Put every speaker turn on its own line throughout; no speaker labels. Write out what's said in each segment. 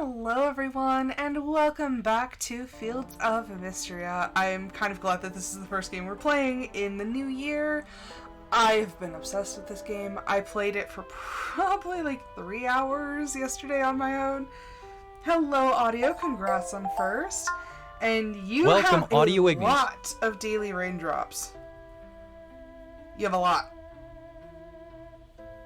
Hello everyone, and welcome back to Fields of Mistria. I'm kind of glad that this is the first game we're playing in the new year. I've been obsessed with this game. I played it for probably like 3 hours yesterday on my own. Hello audio, congrats on first. And you
Welcome,
have
Audio
a
Ignies.
lot of daily raindrops. You have a lot.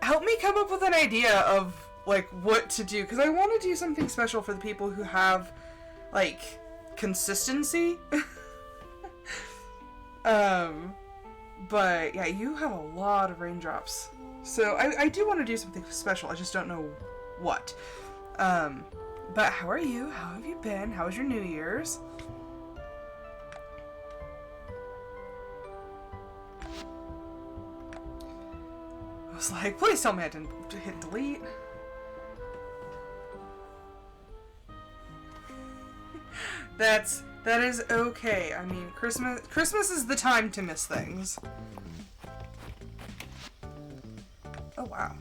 Help me come up with an idea of like what to do, because I want to do something special for the people who have like consistency. But yeah, you have a lot of raindrops, so I do want to do something special. I just don't know what. But how are you? How have you been? How was your New Year's? I was like, please tell me I didn't hit delete. That is okay. I mean, Christmas is the time to miss things. Oh wow.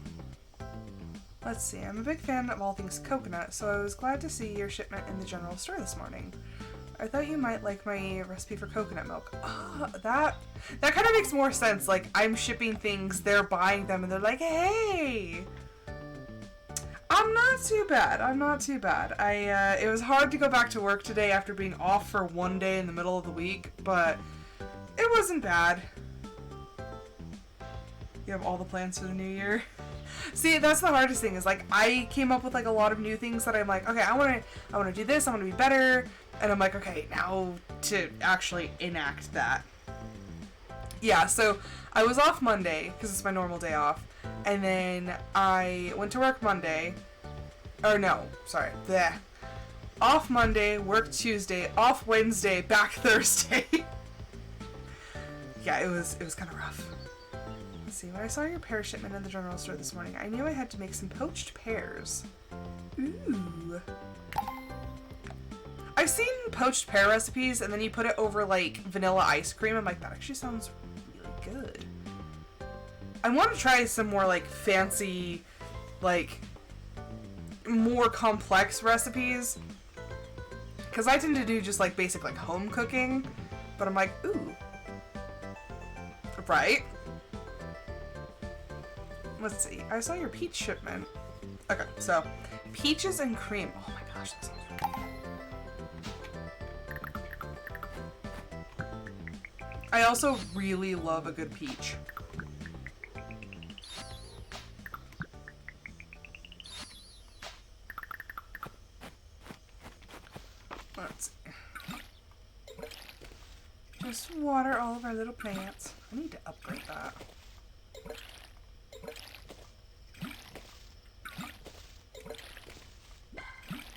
Let's see, I'm a big fan of all things coconut, so I was glad to see your shipment in the general store this morning. I thought you might like my recipe for coconut milk. Oh, that kind of makes more sense. Like, I'm shipping things, they're buying them, and they're like, hey! I'm not too bad. It was hard to go back to work today after being off for one day in the middle of the week, but it wasn't bad. You have all the plans for the new year? See, that's the hardest thing, is like, I came up with like a lot of new things that I'm like, okay, I want to do this, I want to be better, and I'm like, okay, now to actually enact that. Yeah, so I was off Monday, because it's my normal day off, and then I went to work Monday, or no, sorry, bleh. Off Monday, work Tuesday, off Wednesday, back Thursday. Yeah, it was kind of rough. Let's see, when I saw your pear shipment in the general store this morning, I knew I had to make some poached pears. Ooh. I've seen poached pear recipes, and then you put it over like vanilla ice cream. I'm like, that actually sounds really good. I want to try some more like fancy, like more complex recipes, because I tend to do just like basic like home cooking, but I'm like, ooh, right? Let's see, I saw your peach shipment. Okay, so peaches and cream. Oh my gosh, that sounds good. I also really love a good peach. Let's see. Just water all of our little plants. I need to upgrade that.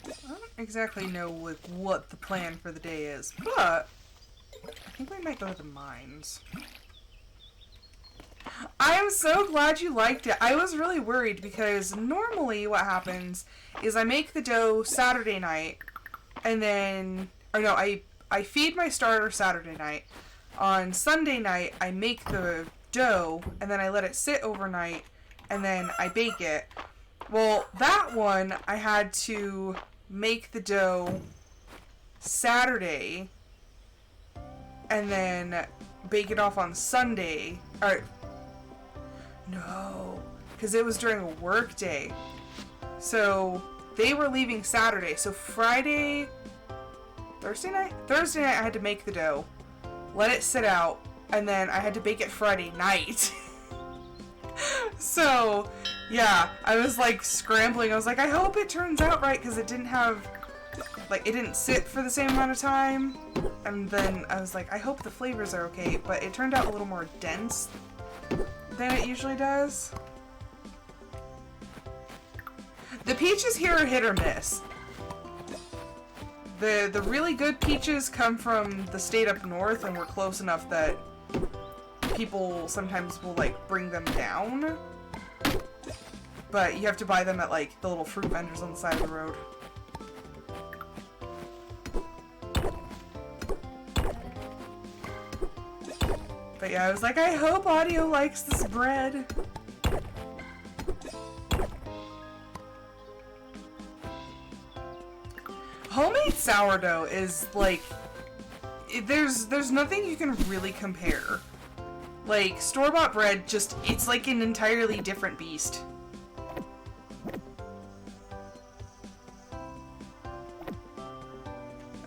I don't exactly know like what the plan for the day is, but I think we might go to the mines. I am so glad you liked it. I was really worried because normally what happens is I make the dough Saturday night, and then, or no, I feed my starter Saturday night. On Sunday night, I make the dough, and then I let it sit overnight, and then I bake it. Well, that one, I had to make the dough Saturday, and then bake it off on Sunday. Or, no, because it was during a work day. So, they were leaving Saturday, so Thursday night I had to make the dough, let it sit out, and then I had to bake it Friday night. So, yeah, I was like scrambling. I was like, I hope it turns out right, because it didn't sit for the same amount of time. And then I was like, I hope the flavors are okay, but it turned out a little more dense than it usually does. The peaches here are hit or miss. The really good peaches come from the state up north, and we're close enough that people sometimes will like bring them down. But you have to buy them at like the little fruit vendors on the side of the road. But yeah, I was like, I hope Audio likes this bread. Homemade sourdough is like, there's nothing you can really compare. Like, store-bought bread, it's like an entirely different beast.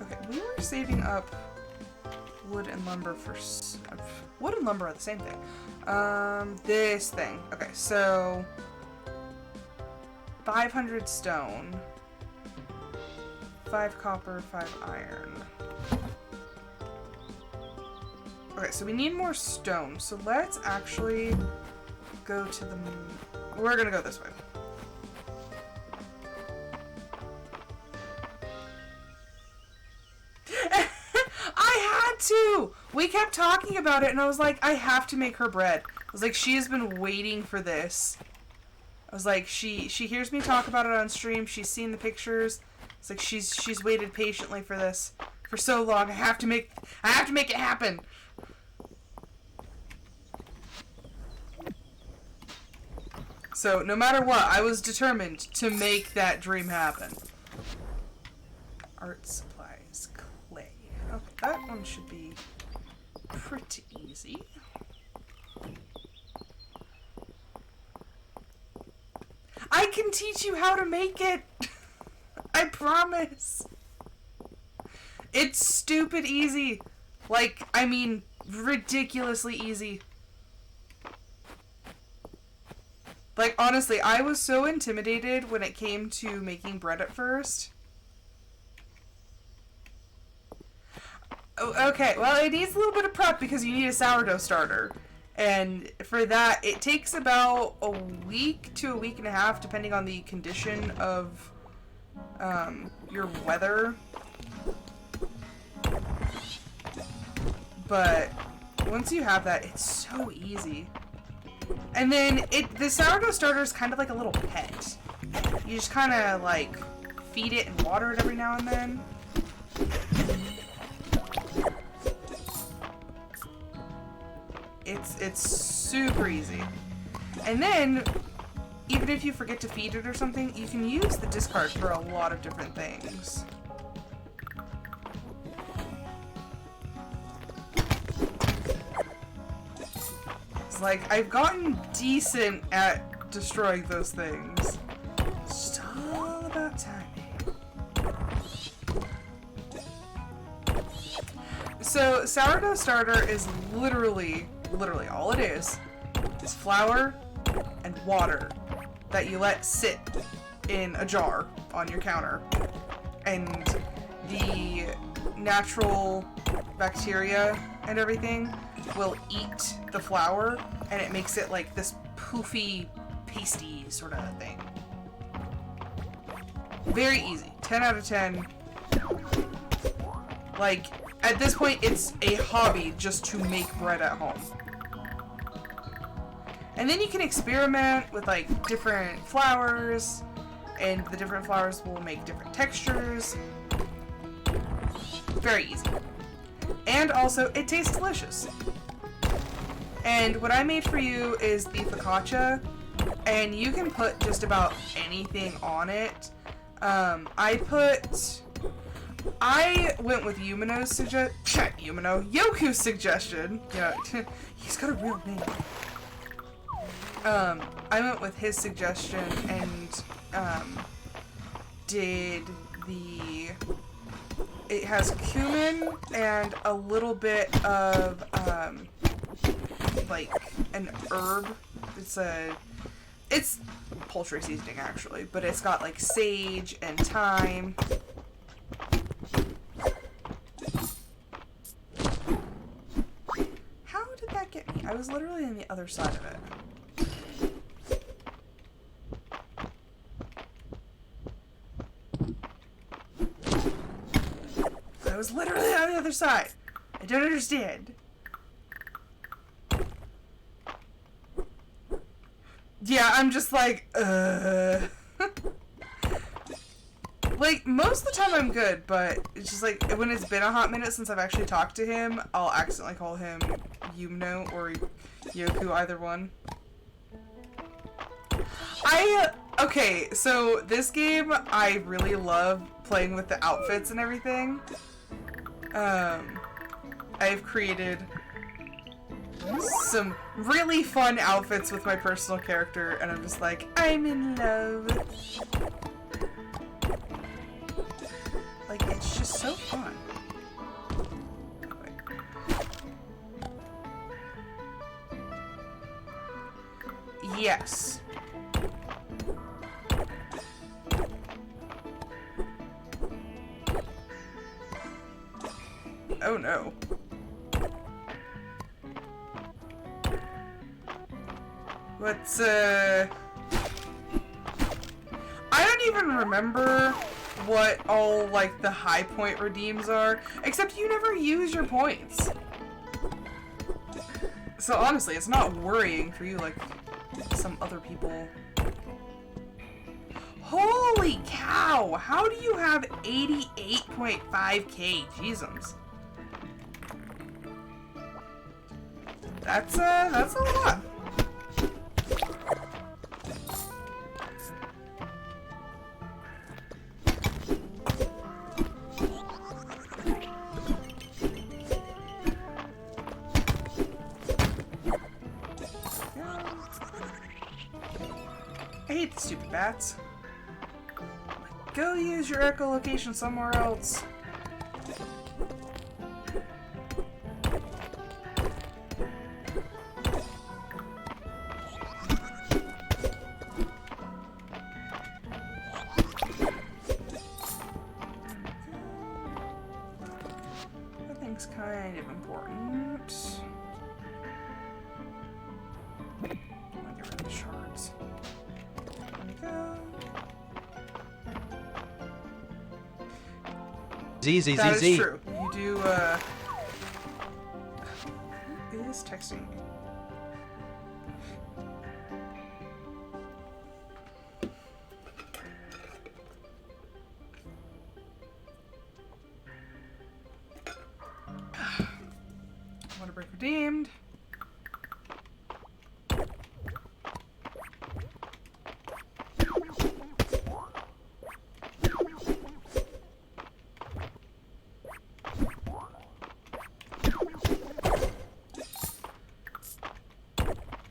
Okay, we were saving up wood and lumber for... wood and lumber are the same thing. This thing. Okay, so... 500 stone. 5 copper, 5 iron. Okay, so we need more stone. So let's actually go to the... We're gonna go this way. I had to! We kept talking about it and I was like, I have to make her bread. I was like, she has been waiting for this. I was like, she hears me talk about it on stream. She's seen the pictures. It's like she's waited patiently for this for so long. I have to make it happen. So no matter what, I was determined to make that dream happen. Art supplies, clay. Okay, that one should be pretty easy. I can teach you how to make it. I promise. It's stupid easy. Like, I mean, ridiculously easy. Like, honestly, I was so intimidated when it came to making bread at first. Oh, okay, well, it needs a little bit of prep because you need a sourdough starter. And for that, it takes about a week to a week and a half, depending on the condition of your weather. But once you have that, it's so easy. And then the sourdough starter is kind of like a little pet. You just kind of like feed it and water it every now and then. It's super easy. And then, even if you forget to feed it or something, you can use the discard for a lot of different things. It's like, I've gotten decent at destroying those things. It's just all about timing. So, sourdough starter is literally all it is flour and water that you let sit in a jar on your counter. And the natural bacteria and everything will eat the flour, and it makes it like this poofy, pasty sort of thing. Very easy. 10 out of 10. Like, at this point, it's a hobby just to make bread at home. And then you can experiment with, like, different flours, and the different flours will make different textures. Very easy. And also, it tastes delicious. And what I made for you is the focaccia, and you can put just about anything on it. I went with Yoku's suggestion. Yeah, he's got a real name. I went with his suggestion and it has cumin and a little bit of like an herb. It's poultry seasoning actually, but it's got like sage and thyme. How did that get me? I was literally on the other side of it. I was literally on the other side. I don't understand. Yeah, I'm just like, Like, most of the time I'm good, but it's just like, when it's been a hot minute since I've actually talked to him, I'll accidentally call him Yoku or Yoku, either one. Okay, so this game, I really love playing with the outfits and everything. I've created some really fun outfits with my personal character, and I'm just like, I'm in love. Like, it's just so fun. Yes. Oh no. What's, I don't even remember what all, like, the high point redeems are, except you never use your points. So honestly, it's not worrying for you like some other people. Holy cow! How do you have 88.5k? Jeezums. That's a lot. I hate the stupid bats. Go use your echolocation somewhere else. That thing's kind of important. I'll get rid of the shards. There we go. That is true. You do, who is texting me? Water break redeemed.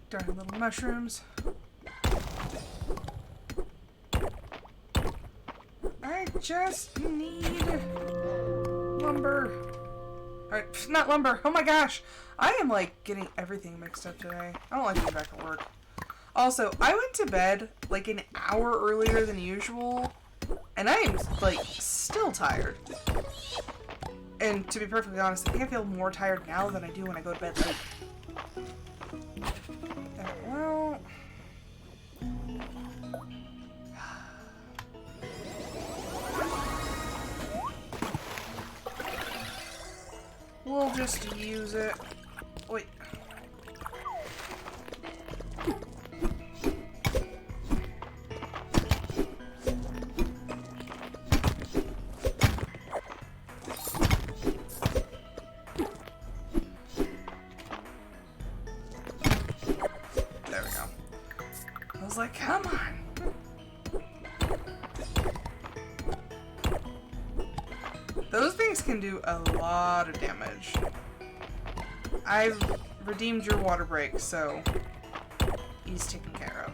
Darn little mushrooms. I just need lumber. Alright, not lumber. Oh my gosh. I am like getting everything mixed up today. I don't like being back at work. Also, I went to bed like an hour earlier than usual, and I am like still tired. And to be perfectly honest, I think I feel more tired now than I do when I go to bed late. Well, we'll just use it. Wait. Like, come on. Those things can do a lot of damage. I've redeemed your water break, so he's taken care of.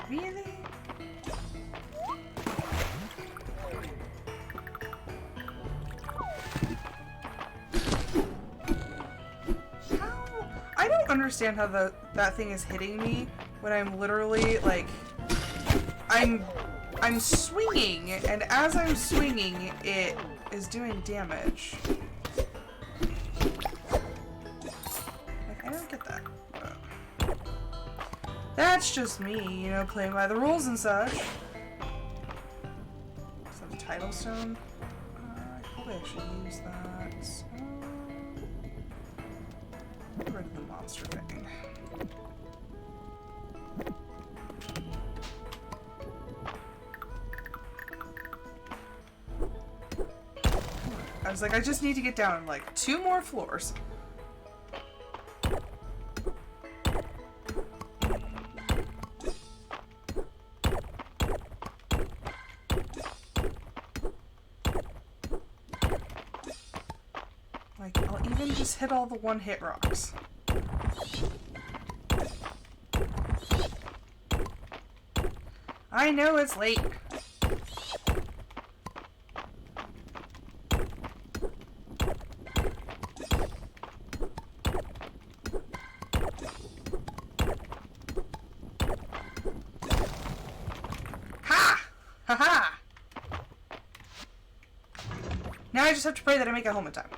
Really? How? I don't understand how that thing is hitting me when I'm literally like I'm swinging, and as I'm swinging, it is doing damage. Like, I don't get that. That's just me, you know, playing by the rules and such. Some tidal stone. I probably actually use that. Get rid of the monster thing. I was like, I just need to get down like 2 more floors. Like, I'll even just hit all the one-hit rocks. I know it's late. Haha! Now I just have to pray that I make it home in time.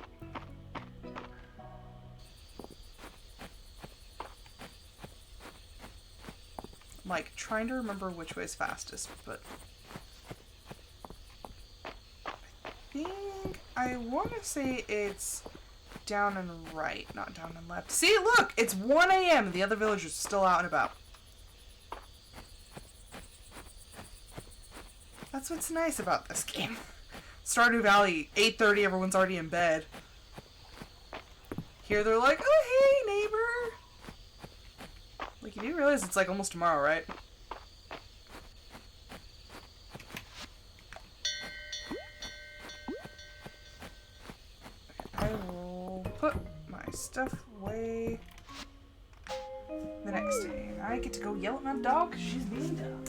I'm like trying to remember which way is fastest, but I want to say it's down and right, not down and left. See, look! It's 1 a.m. The other villagers are still out and about. That's what's nice about this game. Stardew Valley, 8:30, everyone's already in bed. Here they're like, oh hey neighbor! Like, you do realize it's like almost tomorrow, right? I will put my stuff away the next day. And I get to go yell at my dog because she's being dumb.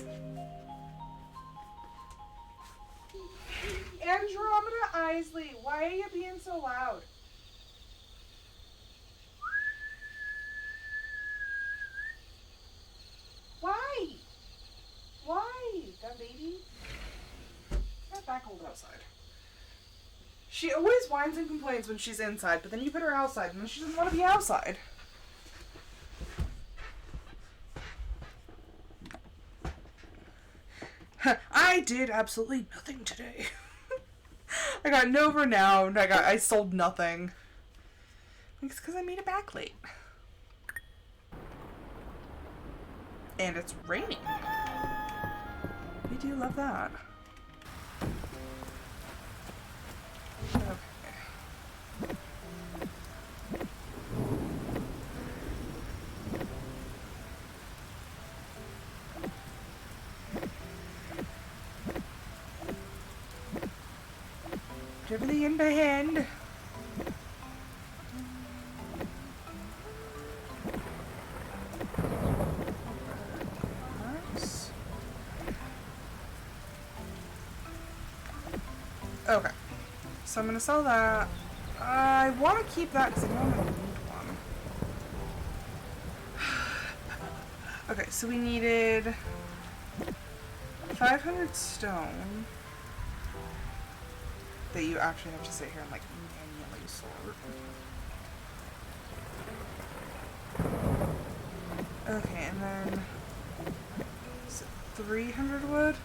Andromeda Isley, why are you being so loud? Why? Why, dumb baby? Get that cold outside. She always whines and complains when she's inside, but then you put her outside and then she doesn't want to be outside. I did absolutely nothing today. I got no renown. I sold nothing. It's because I made it back late. And it's raining. We do love that. Okay. Put everything in by hand. Nice. Okay. So I'm gonna sell that. I want to keep that because I know I'm gonna need one. Okay, so we needed 500 stone that you actually have to sit here and like manually sort. Okay, and then is it 300 wood?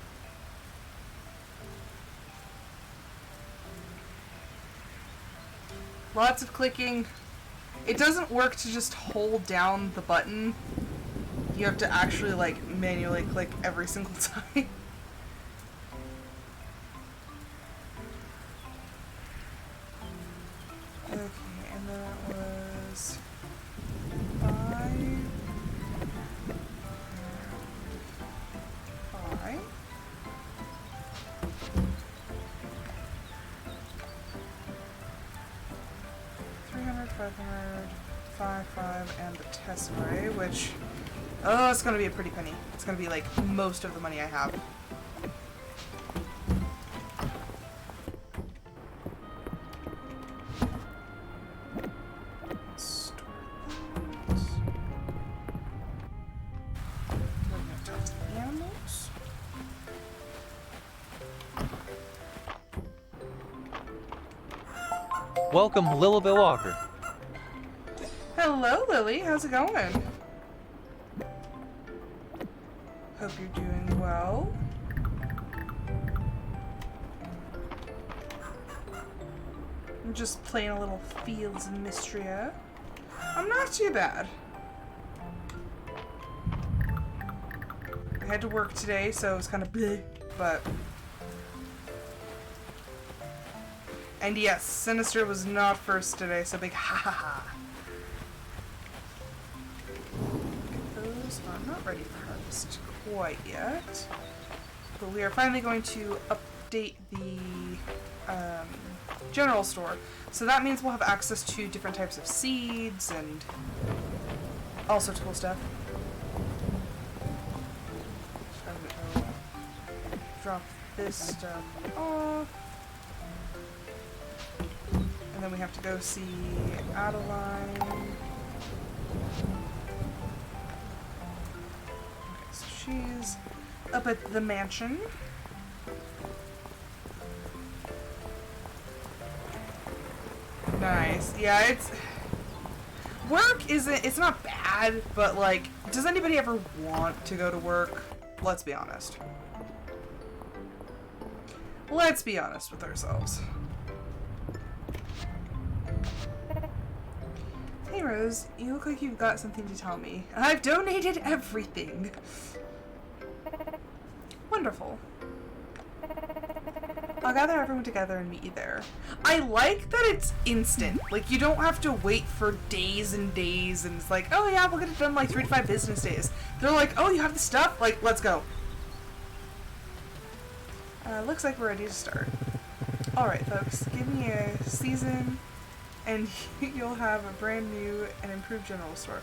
Lots of clicking. It doesn't work to just hold down the button. You have to actually like manually click every single time. Okay, and then that was 5. And the tesserae, which, oh, it's gonna be a pretty penny. It's gonna be like most of the money I have. Store things. We're gonna talk to the animals.
Welcome, Lilibet Walker.
Hello, Lily. How's it going? Hope you're doing well. I'm just playing a little Fields of Mistria. I'm not too bad. I had to work today, so it was kind of bleh, but... And yes, Sinister was not first today, so big ha ha ha. Those are not ready for harvest quite yet. But we are finally going to update the general store. So that means we'll have access to different types of seeds and all sorts of cool stuff. So I'm gonna drop this stuff off. And then we have to go see Adeline. Okay, so she's up at the mansion. Nice. Yeah, it's... Work isn't... It's not bad, but, like, does anybody ever want to go to work? Let's be honest. Let's be honest with ourselves. Hey Rose, you look like you've got something to tell me. I've donated everything. Wonderful. I'll gather everyone together and meet you there. I like that it's instant. Like, you don't have to wait for days and days and it's like, oh yeah, we'll get it done like 3 to 5 business days. They're like, oh, you have the stuff? Like, let's go. Looks like we're ready to start. Alright folks, give me a season and you'll have a brand new and improved general store.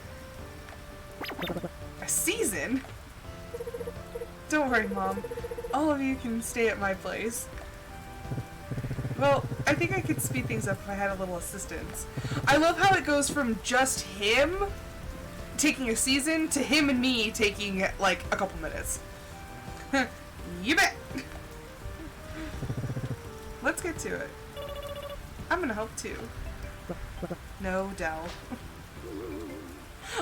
A season? Don't worry, Mom. All of you can stay at my place. Well, I think I could speed things up if I had a little assistance. I love how it goes from just him taking a season to him and me taking, like, a couple minutes. You bet! Let's get to it. I'm gonna help too. No, Dell.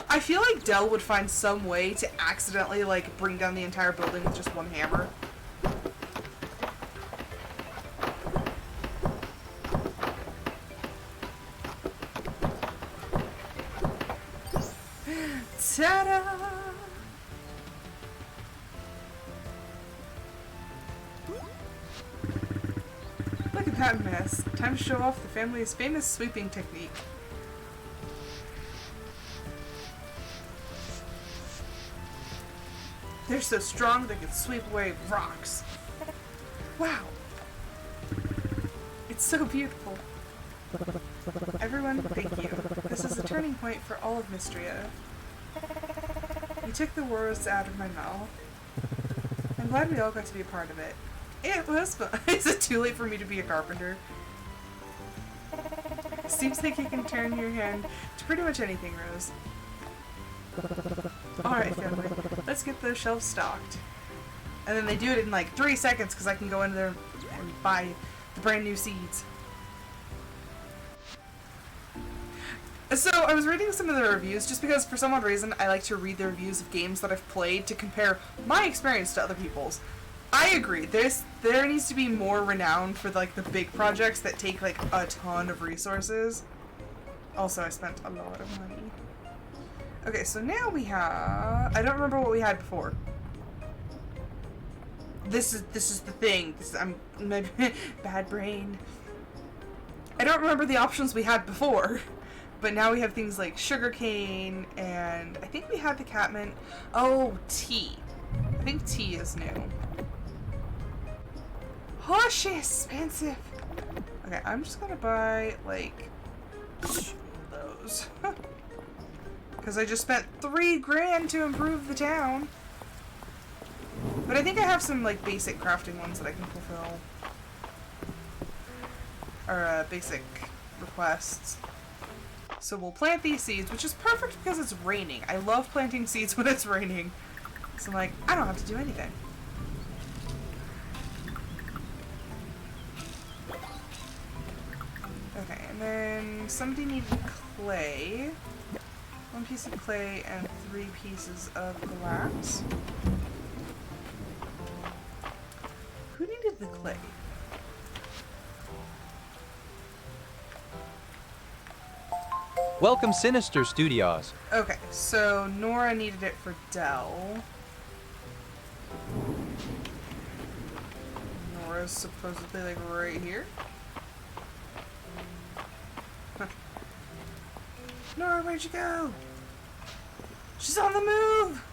I feel like Dell would find some way to accidentally, like, bring down the entire building with just one hammer. Ta-da! Look at that mess. Time to show off the family's famous sweeping technique. They're so strong they can sweep away rocks. Wow. It's so beautiful. Everyone, thank you. This is a turning point for all of Mistria. You took the words out of my mouth. I'm glad we all got to be a part of it. It was fun. Is it too late for me to be a carpenter? Seems like you can turn your hand to pretty much anything, Rose. Alright, family. Let's get those shelves stocked. And then they do it in like 3 seconds because I can go in there and buy the brand new seeds. So, I was reading some of the reviews just because for some odd reason I like to read the reviews of games that I've played to compare my experience to other people's. I agree, there needs to be more renown for like the big projects that take like a ton of resources. Also, I spent a lot of money. Okay, so now we have... I don't remember what we had before. This is the thing. I'm my bad brain. I don't remember the options we had before. But now we have things like sugarcane, and I think we had the catmint. Oh, tea. I think tea is new. Oh, shit, expensive. Okay, I'm just gonna buy, like, those. Because I just spent $3 grand to improve the town. But I think I have some, like, basic crafting ones that I can fulfill. Or, basic requests. So we'll plant these seeds, which is perfect because it's raining. I love planting seeds when it's raining. So I'm like, I don't have to do anything. Okay, and then somebody needed clay. 1 piece of clay and 3 pieces of glass. Who needed the clay?
Welcome Sinister Studios.
Okay, so Nora needed it for Dell. Nora's supposedly like right here. Huh. Nora, where'd you go? She's on the move!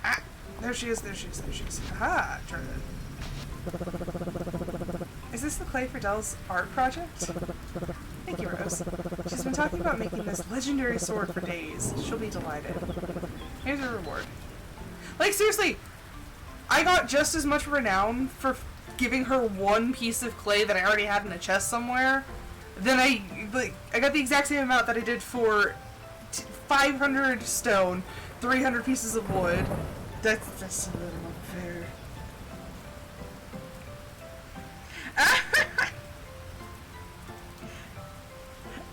Ah! There she is, there she is, there she is. Aha! Turn it. Is this the clay for Dell's art project? Thank you, Rose. She's been talking about making this legendary sword for days. She'll be delighted. Here's her reward. Like, seriously, I got just as much renown for giving her one piece of clay that I already had in a chest somewhere. Then I got the exact same amount that I did for 500 stone, 300 pieces of wood. That's a little unfair.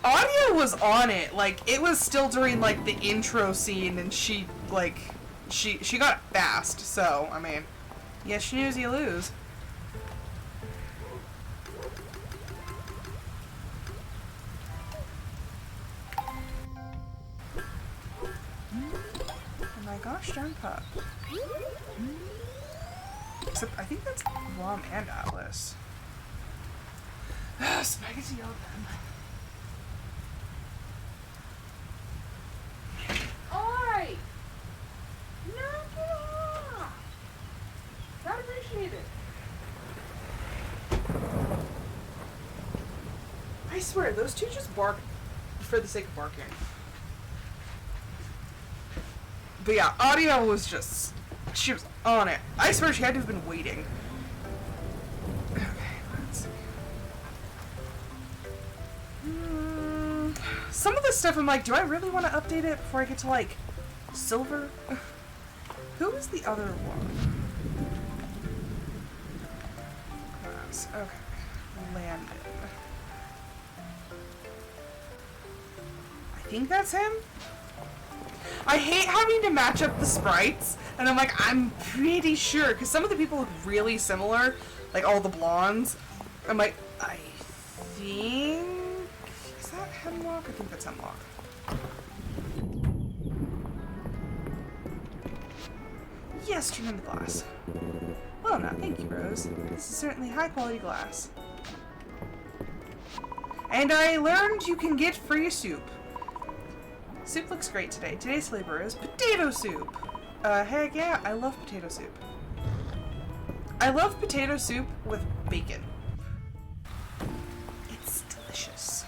Audio was on it, like it was still during like the intro scene, and she got fast. So I mean, yes, you lose, you lose. Oh my gosh, darn pup. Except I think that's Rom and Atlas. Spaghetti open. Oi! Knock it off! Not appreciated. I swear, those two just bark for the sake of barking. But yeah, Audio was just... she was on it. I swear she had to have been waiting. Okay, let's see. Some of this stuff I'm like, do I really want to update it before I get to like silver? Who is the other one? Class. Okay. Landon. I think that's him. I hate having to match up the sprites, and I'm like, I'm pretty sure, because some of the people look really similar, like all the blondes. I'm like, I think... is that Hemlock? I think that's Hemlock. Yes, turn on the glass. Well, now, thank you, Rose. This is certainly high-quality glass. And I learned you can get free soup. Soup looks great today. Today's flavor is potato soup. Heck yeah, I love potato soup. I love potato soup with bacon. It's delicious.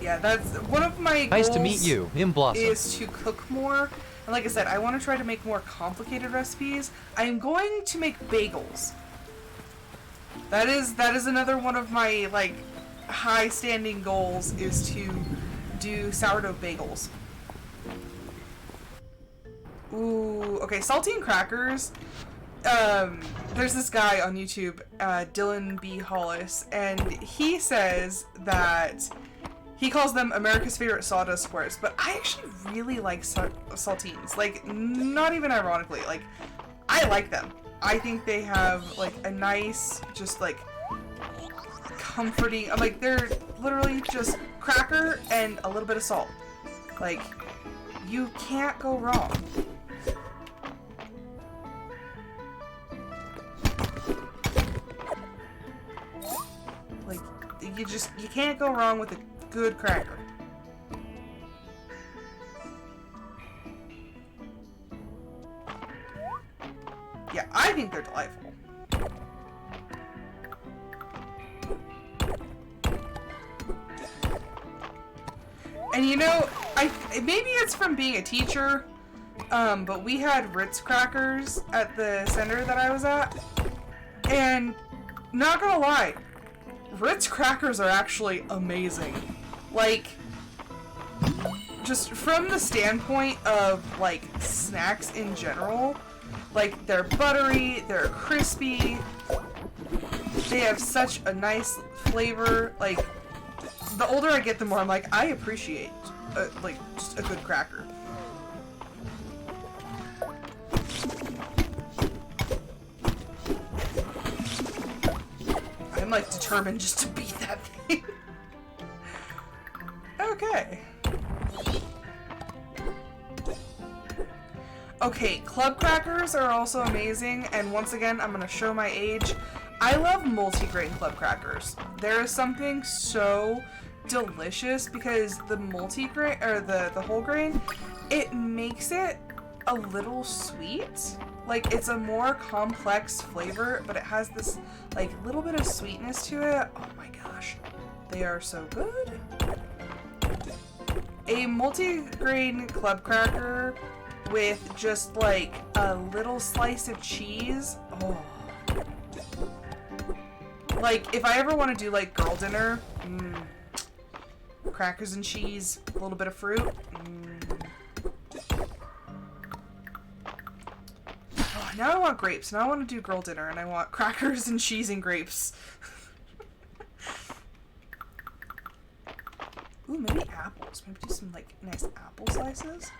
Yeah, that's one of my
Nice
goals
to meet you, in Blossom.
is to cook more. And like I said, I want to try to make more complicated recipes. I'm going to make bagels. That is another one of my like high standing goals, is to do sourdough bagels. Ooh, okay, saltine crackers. There's this guy on YouTube, Dylan B. Hollis, and he says that he calls them America's favorite sawdust squares, but I actually really like saltines. Like, not even ironically, like, I like them. I think they have, like, a nice, just, like, comforting... like, they're literally just cracker and a little bit of salt. Like, you can't go wrong. Like, you can't go wrong with a good cracker. Yeah, I think they're delightful. And you know, maybe it's from being a teacher, but we had Ritz crackers at the center that I was at, and not gonna lie, Ritz crackers are actually amazing. Like, just from the standpoint of, like, snacks in general, like, they're buttery, they're crispy, they have such a nice flavor. Like, the older I get, the more I'm like, I appreciate, like, just a good cracker. like, determined just to beat that thing. Okay. Okay, club crackers are also amazing, and once again, I'm gonna show my age. I love multigrain club crackers. There is something so delicious because the multigrain, or the whole grain, it makes it a little sweet. Like, it's a more complex flavor, but it has this, like, little bit of sweetness to it. Oh my gosh. They are so good. A multigrain club cracker with just, like, a little slice of cheese. Oh. Like, if I ever want to do, like, girl dinner, crackers and cheese, a little bit of fruit. Oh, now I want grapes. Now I want to do girl dinner, and I want crackers and cheese and grapes. Ooh, maybe apples. Maybe do some, like, nice apple slices.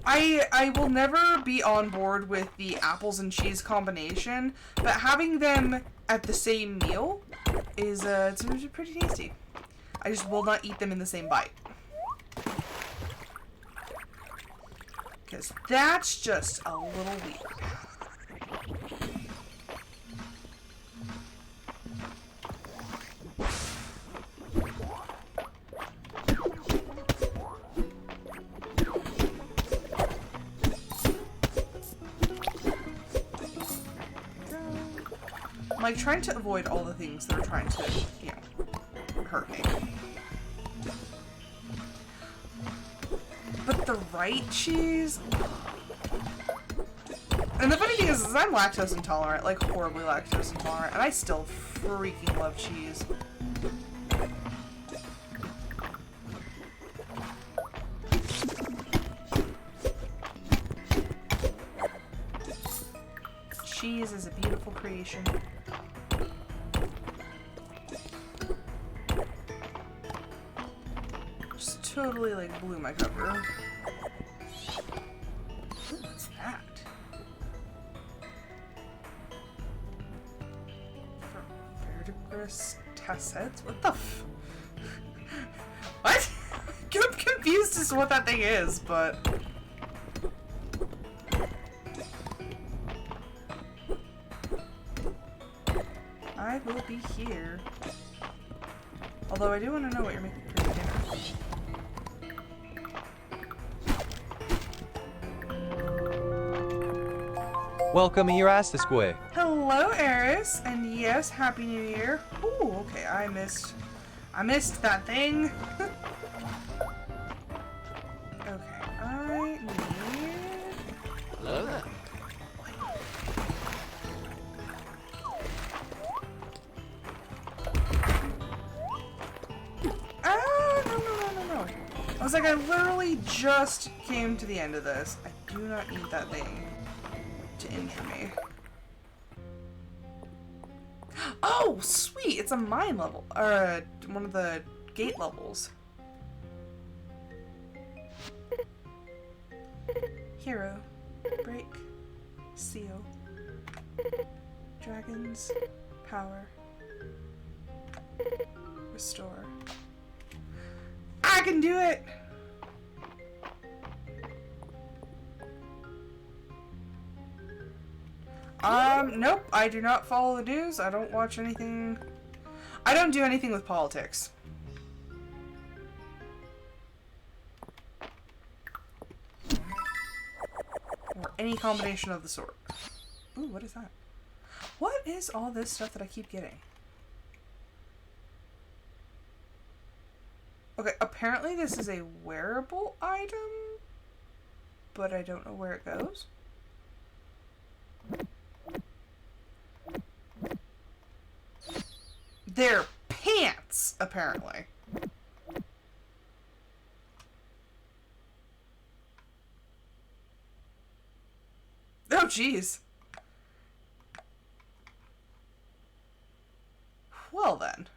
I will never be on board with the apples and cheese combination, but having them at the same meal is it's pretty tasty. I just will not eat them in the same bite. Because that's just a little weird. I'm like trying to avoid all the things that are trying to, you know, hurt me. But the right cheese... And the funny thing is I'm lactose intolerant, like horribly lactose intolerant, and I still freaking love cheese. Cheese is a beautiful creation. Just totally like blew my cover. Ooh, what's that? Verdigris tassets? What the f... What? I'm confused as to what that thing is, but... I will be here. Although I do want to know what you're making for your dinner.
Welcome here, Astasque.
Hello, Eris, and yes, Happy New Year. Ooh, okay, I missed that thing. Okay, I need...
Hello there.
No. I was like, I literally just came to the end of this. I do not need that thing to injure me. Oh, sweet! It's a mine level, or one of the gate levels. Hero, break, seal, dragons, power, restore. I can do it! Nope, I do not follow the news. I don't watch anything. I don't do anything with politics. Or any combination of the sort. Ooh, what is that? What is all this stuff that I keep getting? Okay, apparently this is a wearable item, but I don't know where it goes. They're pants, apparently. Oh, jeez. Well then.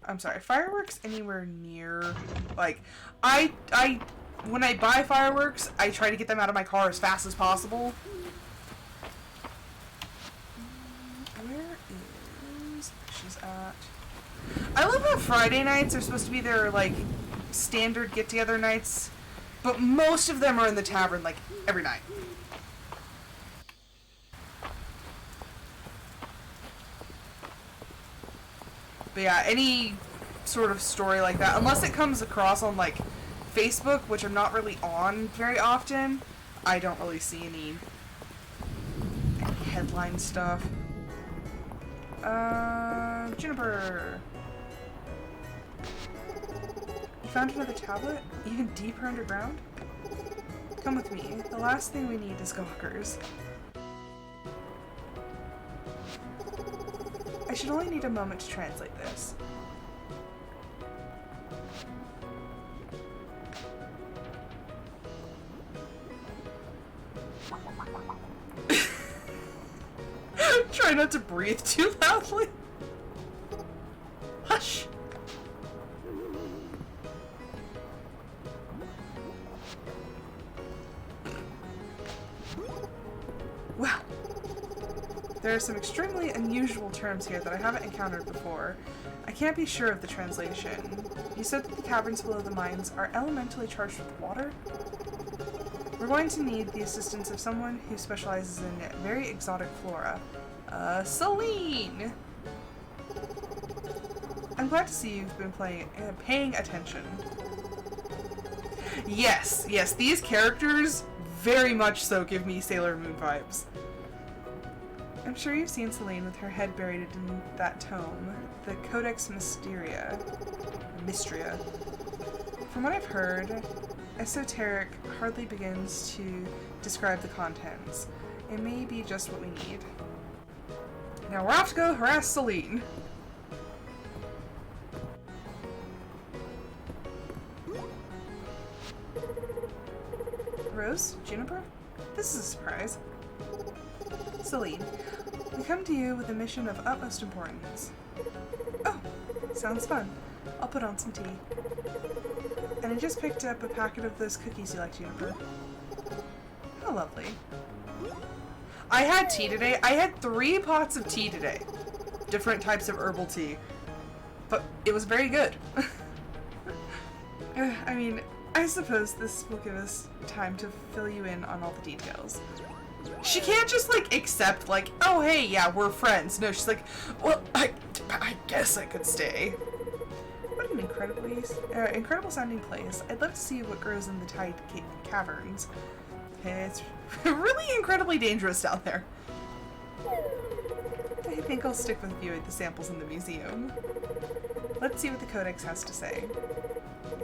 I'm sorry, fireworks anywhere near, like, when I buy fireworks, I try to get them out of my car as fast as possible. is at. I love how Friday nights are supposed to be their, like, standard get-together nights, but most of them are in the tavern, like, every night. But yeah, any sort of story like that, unless it comes across on, like, Facebook, which I'm not really on very often, I don't really see any headline stuff. Juniper! You found another tablet? Even deeper underground? Come with me. The last thing we need is gawkers. I should only need a moment to translate this. Try not to breathe too loudly. Hush. Well, there are some extremely unusual terms here that I haven't encountered before. I can't be sure of the translation. You said that the caverns below the mines are elementally charged with water? We're going to need the assistance of someone who specializes in very exotic flora. Celine! I'm glad to see you've been paying attention. Yes, these characters very much so give me Sailor Moon vibes. I'm sure you've seen Celine with her head buried in that tome, the Codex Mystria. From what I've heard, esoteric hardly begins to describe the contents. It may be just what we need. Now we're off to go harass Celine. Rose? Juniper? This is a surprise. Celine, we come to you with a mission of utmost importance. Oh, sounds fun. I'll put on some tea. And I just picked up a packet of those cookies you like, Juniper. How lovely. I had tea today. I had 3 pots of tea today. Different types of herbal tea. But it was very good. I mean, I suppose this will give us time to fill you in on all the details. She can't just, like, accept, like, oh, hey, yeah, we're friends. No, she's like, well, I guess I could stay. What an incredible sounding place. I'd love to see what grows in the Tide Caverns. It's really incredibly dangerous down there. I think I'll stick with viewing the samples in the museum. Let's see what the Codex has to say.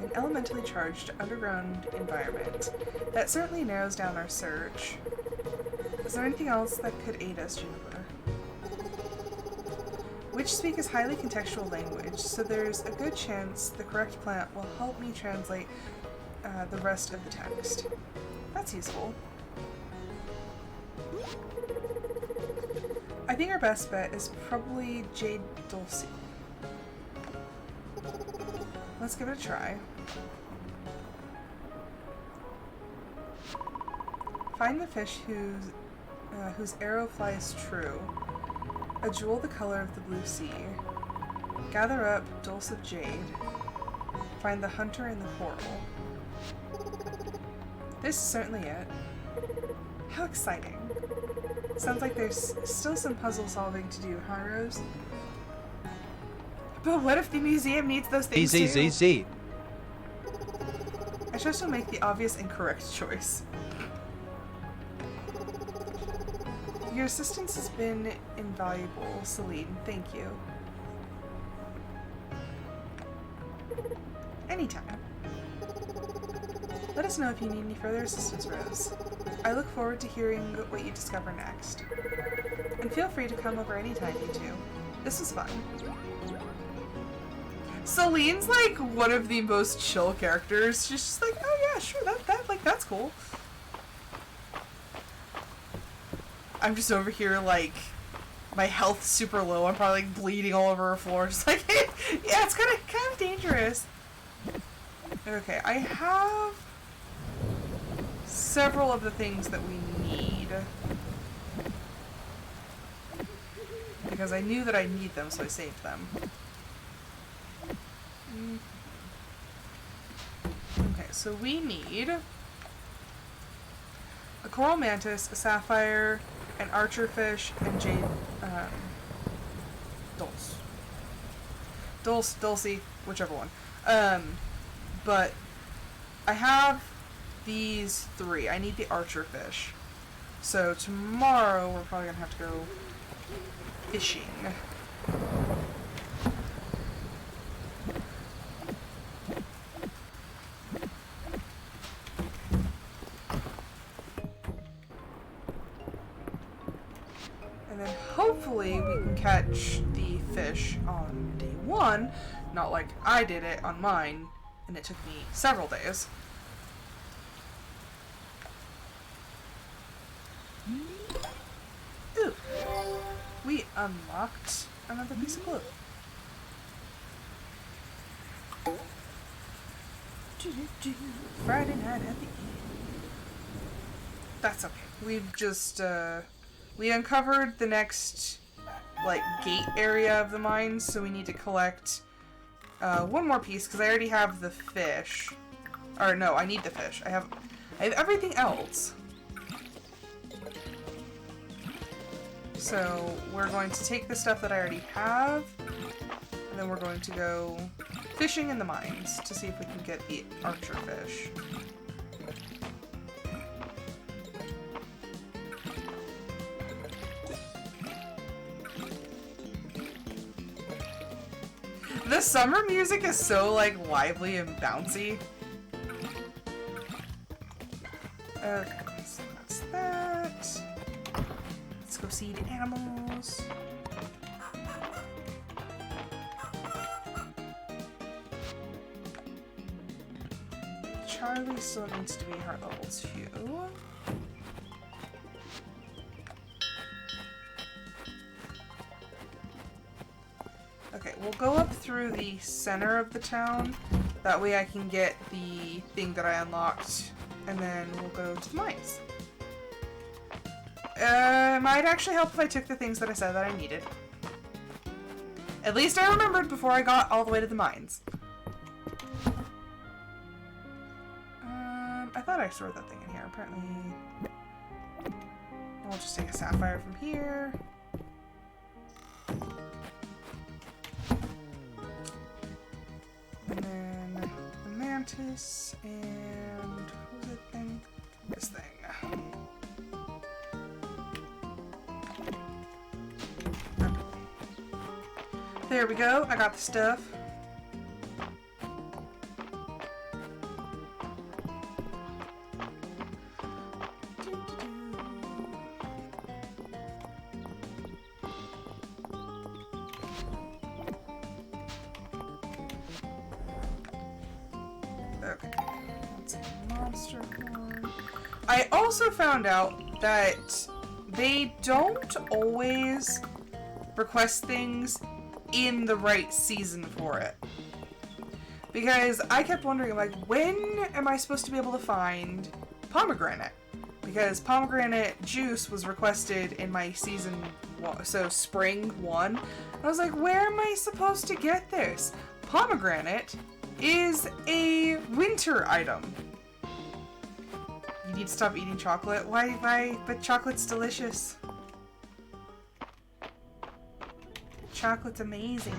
An elementally charged underground environment. That certainly narrows down our search. Is there anything else that could aid us, Juniper? Witch speak is highly contextual language, so there's a good chance the correct plant will help me translate the rest of the text. That's useful. I think our best bet is probably Jade Dulce. Let's give it a try. Find the fish whose arrow flies true. A jewel the color of the blue sea. Gather up dulse of jade. Find the hunter in the coral. This is certainly it. How exciting. Sounds like there's still some puzzle solving to do, huh, Rose? But what if the museum needs those things too?
Z.
I trust you'll make the obvious and correct choice. Your assistance has been invaluable, Celine. Thank you. Anytime. Let us know if you need any further assistance, Rose. I look forward to hearing what you discover next. And feel free to come over anytime, you two. This was fun. Celine's like one of the most chill characters. She's just like, oh yeah, sure, that's cool. I'm just over here like, my health's super low. I'm probably like bleeding all over her floor. Just like, yeah, it's kind of dangerous. Okay, I have several of the things that we need. because I knew that I need them, so I saved them. Okay, so we need a coral mantis, a sapphire, an archerfish, and jade, Dulce, whichever one. But I have these 3. I need the archerfish. So tomorrow we're probably gonna have to go fishing. And then hopefully we can catch the fish on day 1, not like I did it on mine, and it took me several days. Ooh, we unlocked another piece of glue. Friday night at the inn. That's okay. We've just, we uncovered the next, like, gate area of the mines, so we need to collect, 1 more piece, because I already have the fish. Or, no, I need the fish. I have everything else. So, we're going to take the stuff that I already have, and then we're going to go fishing in the mines to see if we can get the archer fish. The summer music is so, like, lively and bouncy. Okay, so that's that. Let's go see the animals. Charlie still needs to be heart level 2. Okay, we'll go up through the center of the town. That way I can get the thing that I unlocked, and then we'll go to the mines. Might actually help if I took the things that I said that I needed. At least I remembered before I got all the way to the mines. I thought I stored that thing in here. Apparently, I'll just take a sapphire from here. And then the mantis and what was that thing? This thing. Okay. There we go. I got the stuff. Okay, that's a monster one. I also found out that they don't always request things in the right season for it. Because I kept wondering, like, when am I supposed to be able to find pomegranate? Because pomegranate juice was requested in my season one, so spring 1. I was like, where am I supposed to get this? Pomegranate is a winter item. You need to stop eating chocolate. Why? But chocolate's delicious. Chocolate's amazing.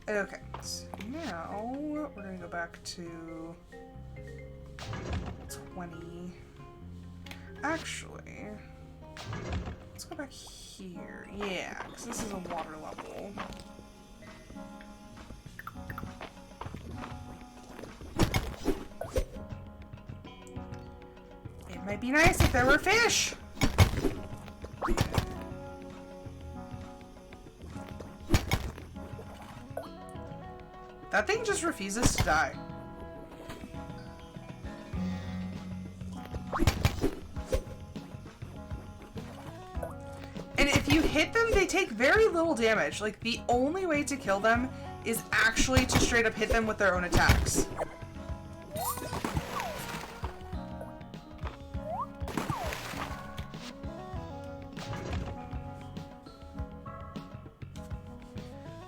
Okay, so now we're gonna go back to 20. Actually, let's go back here. Yeah, because this is a water level. It might be nice if there were fish. That thing just refuses to die. And if you hit them, they take very little damage. Like, the only way to kill them is actually to straight up hit them with their own attacks.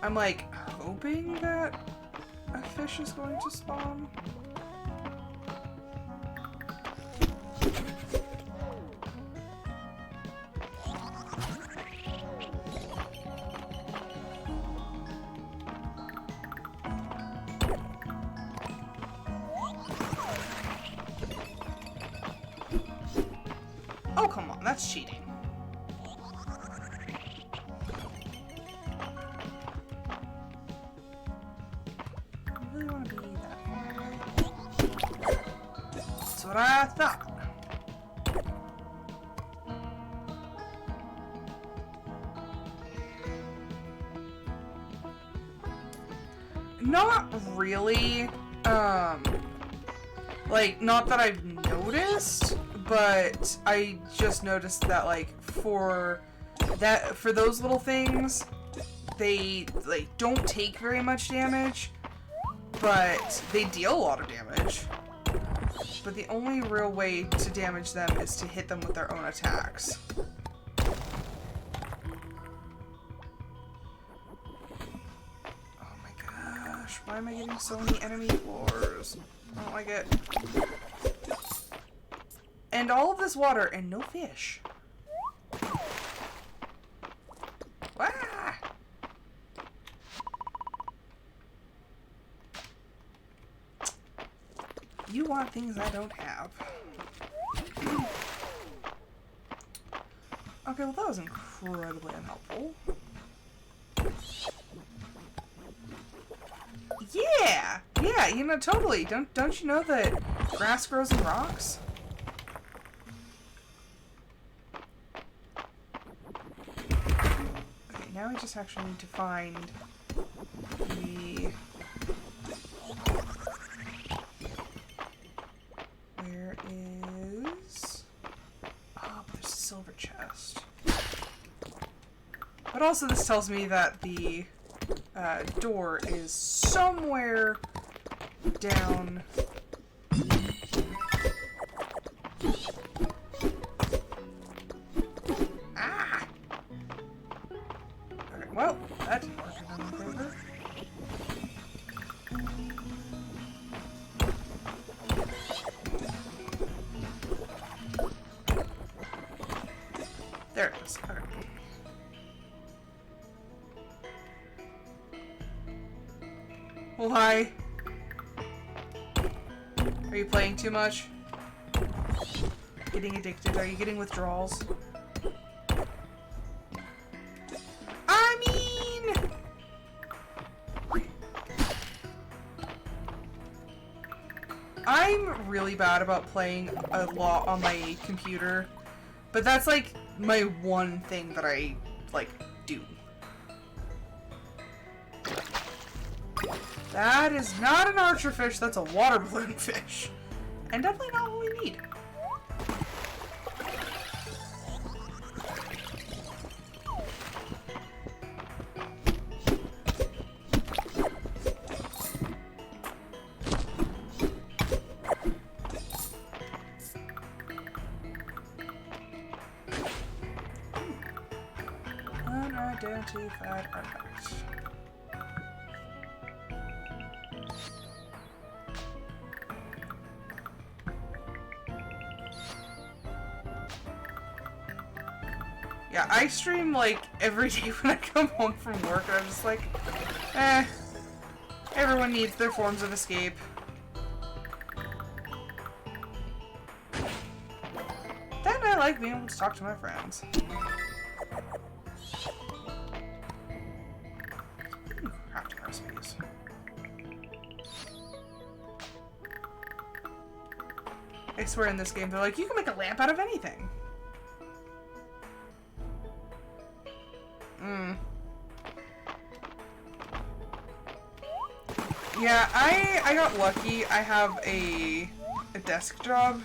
I'm like hoping that a fish is going to spawn. Oh, come on, that's cheating. I really want to be that far away. That's what I thought. Not really. Like, not that I've noticed, but I just noticed that, like, for those little things, they, like, don't take very much damage, but they deal a lot of damage. But the only real way to damage them is to hit them with their own attacks. Oh my gosh, why am I getting so many enemy floors? I don't like it. And all of this water and no fish. Wah! You want things I don't have. Okay, well that was incredibly unhelpful. Yeah! Yeah, you know, totally. Don't you know that grass grows in rocks? Okay, now we just actually need to find the... Where is... Oh, but there's a silver chest. But also this tells me that the door is somewhere down... Ah! Okay, well, that didn't work in my favor. There it is. Okay. Why? Are you playing too much? Getting addicted? Are you getting withdrawals? I mean... I'm really bad about playing a lot on my computer, but that's like my one thing that I, like, do. That is not an archer fish, that's a water balloon fish. And definitely not what we need. Unidentified artifact. Yeah, I stream like every day when I come home from work, and I'm just like, everyone needs their forms of escape. Then I like being able to talk to my friends. Crafting recipes. I swear in this game, they're like, you can make a lamp out of anything. Yeah, I got lucky. I have a desk job.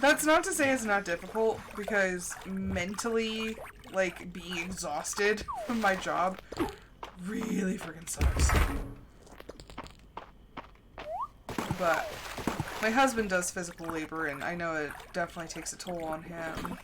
That's not to say it's not difficult, because mentally, like, being exhausted from my job really freaking sucks. But my husband does physical labor, and I know it definitely takes a toll on him.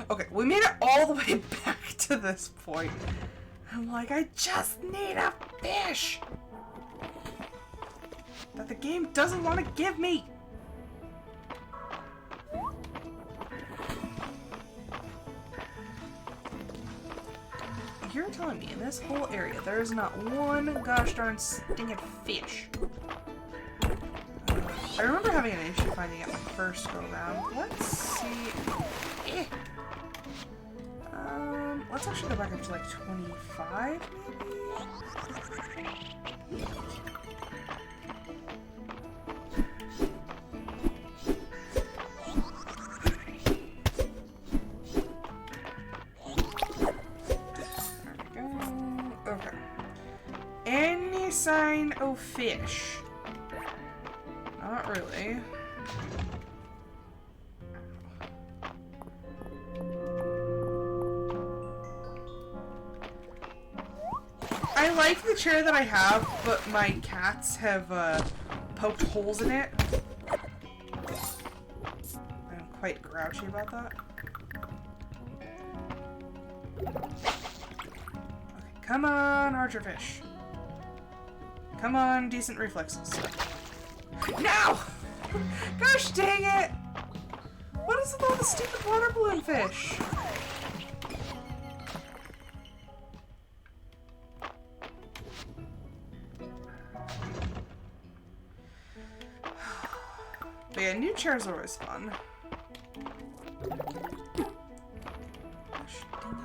Okay, we made it all the way back to this point. I'm like, I just need a fish that the game doesn't want to give me. You're telling me in this whole area there is not one gosh darn stinging fish? I remember having an issue finding it my first go around. Let's see. Eh. Let's actually go back up to like 25, maybe? There we go. Okay. Any sign of fish? Not really. I like the chair that I have, but my cats have poked holes in it. I'm quite grouchy about that. Okay, come on, archerfish. Come on, decent reflexes. No! Gosh dang it! What is with all the stupid water balloon fish? But yeah, new chairs are always fun. Gosh dang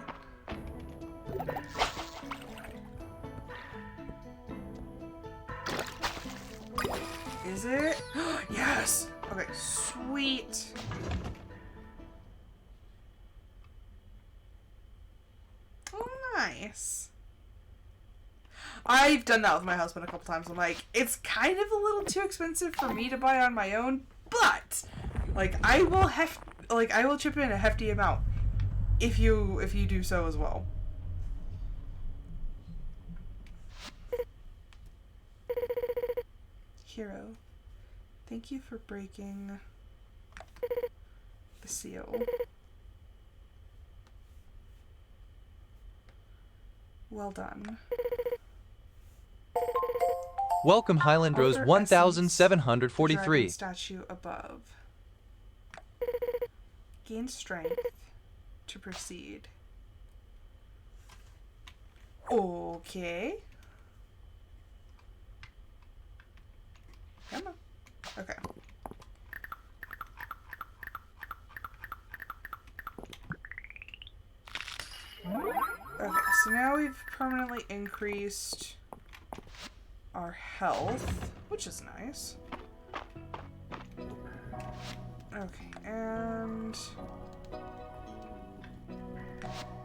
it. Is it? Yes! Okay, sweet. Oh, nice. I've done that with my husband a couple times. I'm like, it's kind of a little too expensive for me to buy on my own, but like I will chip in a hefty amount if you do so as well. Hero, thank you for breaking the seal. Well done.
Welcome Highland Rose
Alter
1743.
dragon statue above. Gain strength to proceed. Okay. Come on. Okay. Okay, so now we've permanently increased our health, which is nice. Okay, and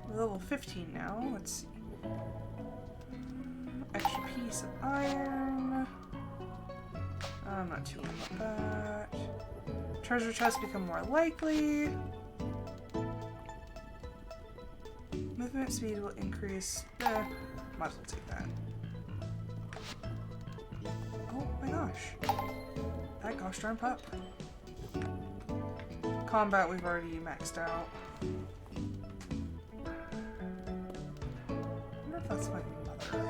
we're level 15 now. Let's see. Extra piece of iron. I'm not too worried about that. Treasure chests become more likely. Movement speed will increase. Might as well take that. Oh my gosh. That gosh darn pup. Combat we've already maxed out. I wonder if that's my mother.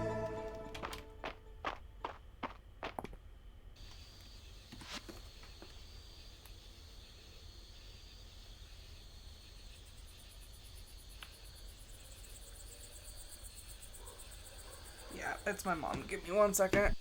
Yeah, it's my mom. Give me 1 second.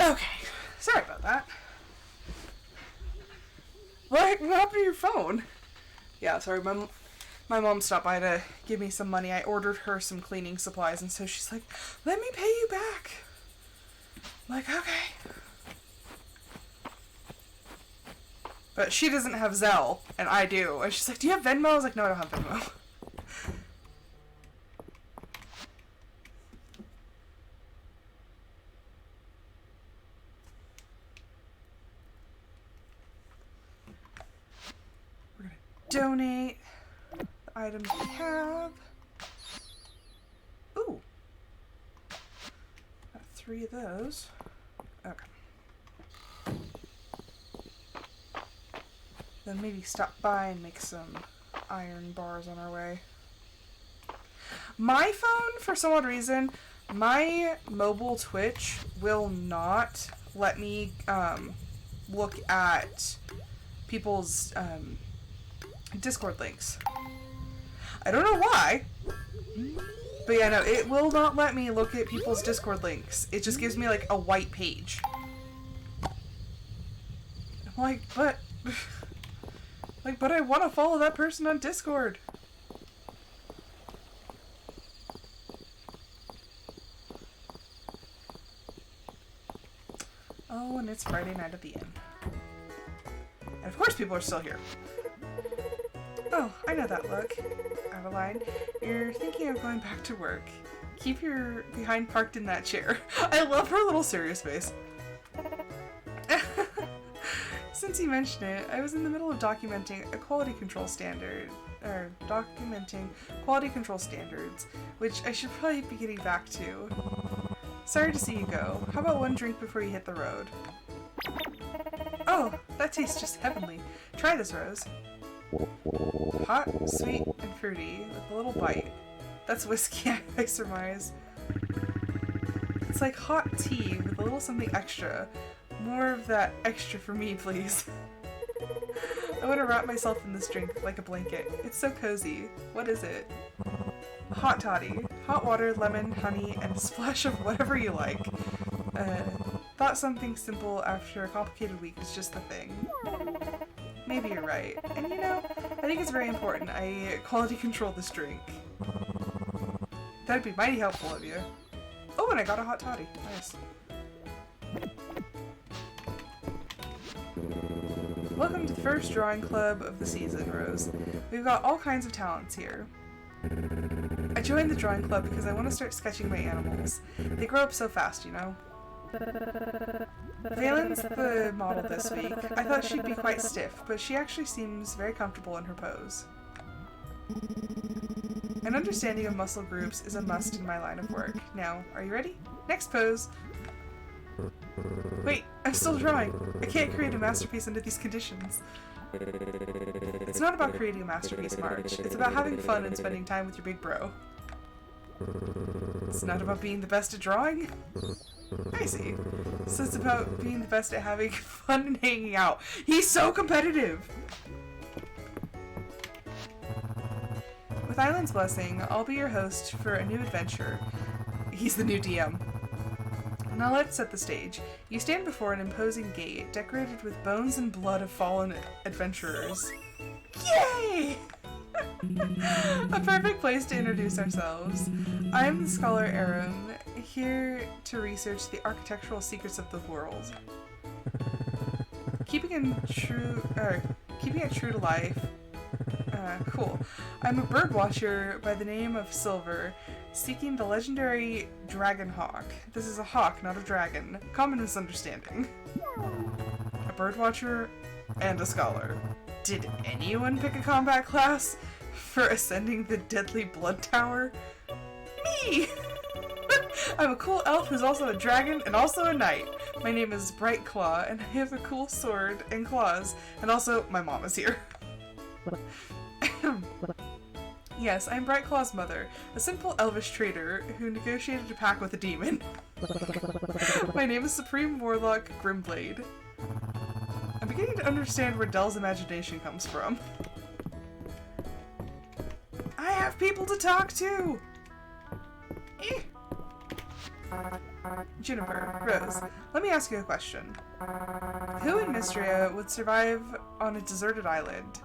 Okay, sorry about that. What happened to your phone? Yeah, sorry, my mom stopped by to give me some money. I ordered her some cleaning supplies, and so she's like, let me pay you back. I'm like, okay. But she doesn't have Zelle, and I do. And she's like, do you have Venmo? I was like, no, I don't have Venmo. We're gonna donate the items we have. Ooh. Got 3 of those. Okay. Then maybe stop by and make some iron bars on our way. My phone, for some odd reason, my mobile Twitch will not let me look at people's Discord links. I don't know why, but yeah, no, it will not let me look at people's Discord links. It just gives me like a white page. I'm like, but I want to follow that person on Discord. Oh, and it's Friday night at the inn. And of course people are still here. Oh, I know that look. Adeline, you're thinking of going back to work. Keep your behind parked in that chair. I love her little serious face. Since you mentioned it, I was in the middle of documenting quality control standards, which I should probably be getting back to. Sorry to see you go. How about one drink before you hit the road? Oh, that tastes just heavenly. Try this, Rose. Hot, sweet, and fruity, with a little bite. That's whiskey, I surmise. It's like hot tea with a little something extra. More of that extra for me, please. I want to wrap myself in this drink like a blanket. It's so cozy. What is it? Hot toddy. Hot water, lemon, honey, and a splash of whatever you like. Thought something simple after a complicated week was just the thing. Maybe you're right. And you know, I think it's very important I quality control this drink. That'd be mighty helpful of you. Oh, and I got a hot toddy. Nice. Welcome to the first drawing club of the season, Rose. We've got all kinds of talents here. I joined the drawing club because I want to start sketching my animals. They grow up so fast, you know. Valen's the model this week. I thought she'd be quite stiff, but she actually seems very comfortable in her pose. An understanding of muscle groups is a must in my line of work. Now, are you ready? Next pose! Wait, I'm still drawing. I can't create a masterpiece under these conditions. It's not about creating a masterpiece, Marge. It's about having fun and spending time with your big bro. It's not about being the best at drawing? I see. So it's about being the best at having fun and hanging out. He's so competitive! With Island's blessing, I'll be your host for a new adventure. He's the new DM. Now let's set the stage. You stand before an imposing gate, decorated with bones and blood of fallen adventurers. Yay! A perfect place to introduce ourselves. I'm the scholar Aram, here to research the architectural secrets of the world. Keeping it true to life. Cool. I'm a bird watcher by the name of Silver, seeking the legendary dragon hawk. This is a hawk, not a dragon. Common misunderstanding. A bird watcher and a scholar. Did anyone pick a combat class for ascending the deadly blood tower? Me! I'm a cool elf who's also a dragon and also a knight. My name is Bright Claw, and I have a cool sword and claws, and also my mom is here. Yes, I'm Bright Claw's mother, a simple elvish trader who negotiated a pact with a demon. My name is Supreme Warlock Grimblade. I'm beginning to understand where Dell's imagination comes from. I have people to talk to! Eh. Juniper, Rose, let me ask you a question. Who in Mistria would survive on a deserted island?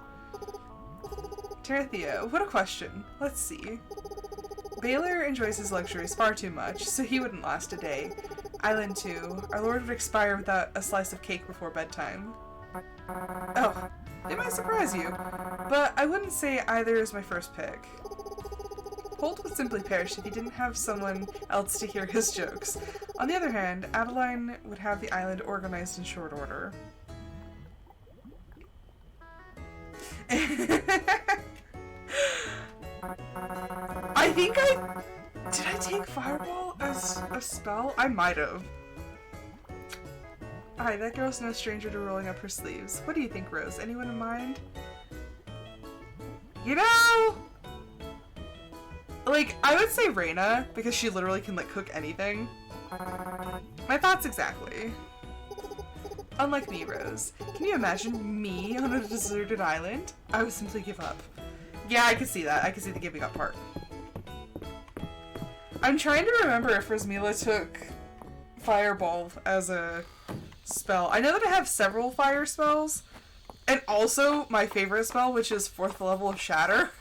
Terethia, what a question. Let's see. Baylor enjoys his luxuries far too much, so he wouldn't last a day. Island 2, our lord would expire without a slice of cake before bedtime. Oh, it might surprise you, but I wouldn't say either is my first pick. Holt would simply perish if he didn't have someone else to hear his jokes. On the other hand, Adeline would have the island organized in short order. I think did I take Fireball as a spell? I might have. Hi, that girl's no stranger to rolling up her sleeves. What do you think, Rose? Anyone in mind? You know, like, I would say Reina, because she literally can, like, cook anything. My thoughts exactly. Unlike me, Rose. Can you imagine me on a deserted island? I would simply give up. Yeah, I could see that. I could see the giving up part. I'm trying to remember if Rosmila took Fireball as a spell. I know that I have several fire spells, and also my favorite spell, which is 4th level of Shatter.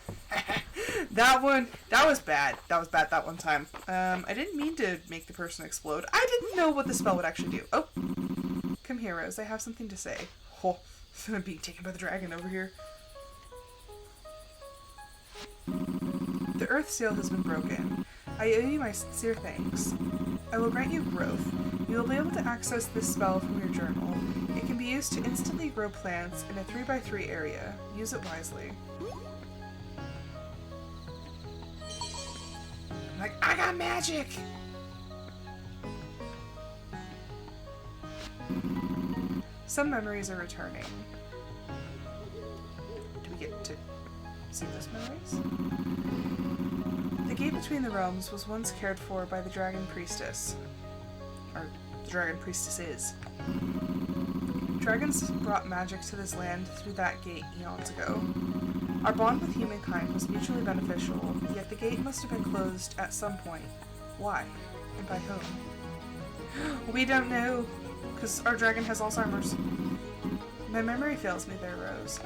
That was bad. That was bad that one time. I didn't mean to make the person explode. I didn't know what the spell would actually do. Oh, come here, Rose. I have something to say. Oh, I'm being taken by the dragon over here. The Earth Seal has been broken. I owe you my sincere thanks. I will grant you growth. You will be able to access this spell from your journal. It can be used to instantly grow plants in a 3x3 area. Use it wisely. I'm like, I got magic! Some memories are returning. Do we get to see those memories? The gate between the realms was once cared for by the Dragon Priestess. Or, the Dragon Priestesses. Dragons brought magic to this land through that gate eons ago. Our bond with humankind was mutually beneficial, yet the gate must have been closed at some point. Why? And by whom? We don't know, because our dragon has Alzheimer's. My memory fails me there, Rose.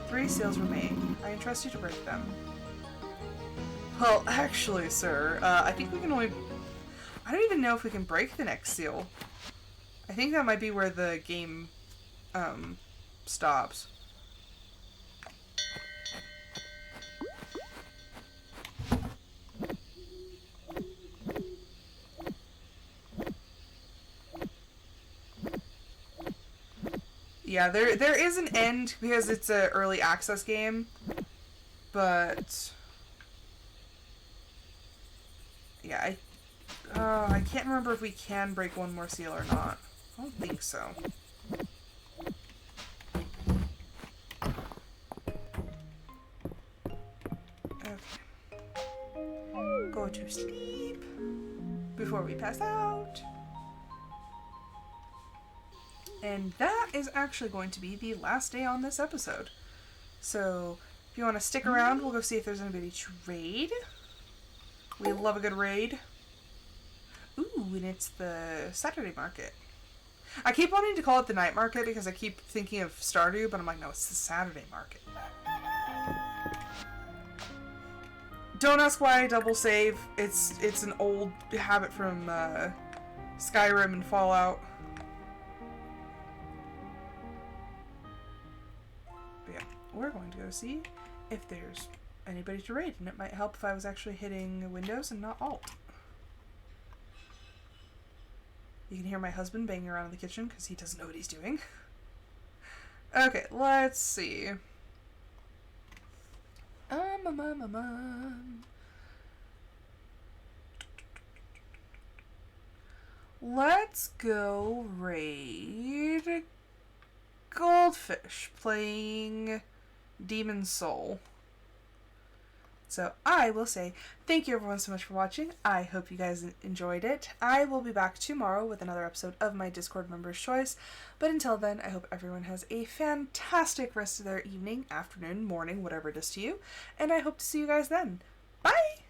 3 seals remain. I entrust you to break them. Well, actually, sir, I think we can only... I don't even know if we can break the next seal. I think that might be where the game, stops. Yeah, there is an end because it's an early access game, but... Yeah, I can't remember if we can break one more seal or not. I don't think so. Okay. Go to sleep before we pass out. And that is actually going to be the last day on this episode. So, if you want to stick around, we'll go see if there's anybody to raid. We love a good raid. Ooh, and it's the Saturday market. I keep wanting to call it the night market because I keep thinking of Stardew, but I'm like, no, it's the Saturday market. Don't ask why I double save. It's an old habit from Skyrim and Fallout. But yeah, we're going to go see if there's anybody to raid, and it might help if I was actually hitting Windows and not Alt. You can hear my husband banging around in the kitchen because he doesn't know what he's doing. Okay, let's see. Let's go raid Goldfish playing Demon's Soul. So I will say thank you everyone so much for watching. I hope you guys enjoyed it. I will be back tomorrow with another episode of my Discord Members' Choice. But until then, I hope everyone has a fantastic rest of their evening, afternoon, morning, whatever it is to you. And I hope to see you guys then. Bye!